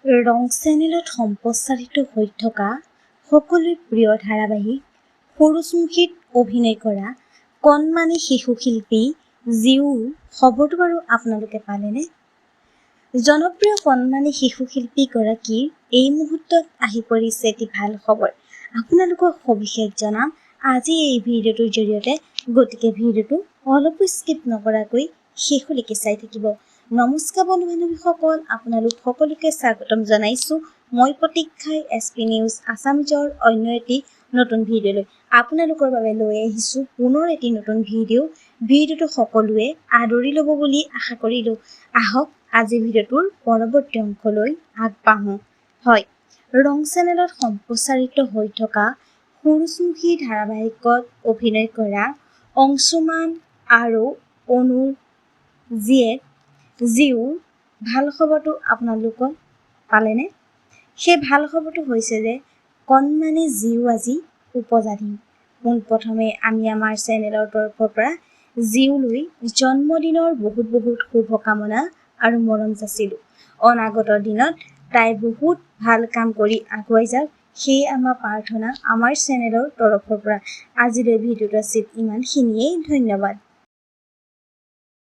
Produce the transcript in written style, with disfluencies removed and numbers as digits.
ৰং চেনেলত সম্প্ৰচাৰিত হৈ থকা সকলোৰে প্ৰিয় ধাৰাবাহিক সূৰুযমুখীত অভিনয় কৰা কণমানি শিশু শিল্পী জিউৰ খবৰটো বাৰু আপোনালোকে পালেনে? জনপ্ৰিয় কণমানি শিশু শিল্পীগৰাকীৰ এই মুহূৰ্তত আহি পৰিছে এটি ভাল খবৰ। আপোনালোকক সবিশেষ জনাম আজি এই ভিডিঅ'টোৰ জৰিয়তে, গতিকে ভিডিঅ'টো অলপো স্কিপ নকৰাকৈ শেষলৈকে চাই থাকিব। নমস্কাৰ বন্ধু বান্ধৱীসকল, আপোনালোক সকলোকে স্বাগতম জনাইছো মই প্ৰতীক্ষাই SP নিউজ আছামিজৰ অন্য এটি নতুন ভিডিঅ'লৈ আপোনালোকৰ বাবে লৈ আহিছো পুনৰ এটি নতুন ভিডিঅ'টো সকলোৱে আদৰি ল'ব বুলি আশা কৰিলো। আহক আজি ভিডিঅ'টোৰ পৰৱৰ্তী অংশলৈ আগবাঢ়ো। হয়, ৰং চেনেলত সম্প্ৰচাৰিত হৈ থকা সূৰুযমুখী ধাৰাবাহিকত অভিনয় কৰা অংশুমান আৰু অনুৰ জীয়েক জিউৰ ভাল খবৰটো আপোনালোকক পালেনে? সেই ভাল খবৰটো হৈছে যে কণমানি জিউ আজি উপজাধীন। পোনপ্ৰথমে আমি আমাৰ চেনেলৰ তৰফৰ পৰা জিউলৈ জন্মদিনৰ বহুত শুভকামনা আৰু মৰম যাচিলোঁ। অনাগত দিনত তাই বহুত ভাল কাম কৰি আগুৱাই যাওক, সেয়ে আমাৰ প্ৰাৰ্থনা আমাৰ চেনেলৰ তৰফৰ পৰা। আজিলৈ ভিডিঅ'টো আছিল ইমানখিনিয়েই। ধন্যবাদ।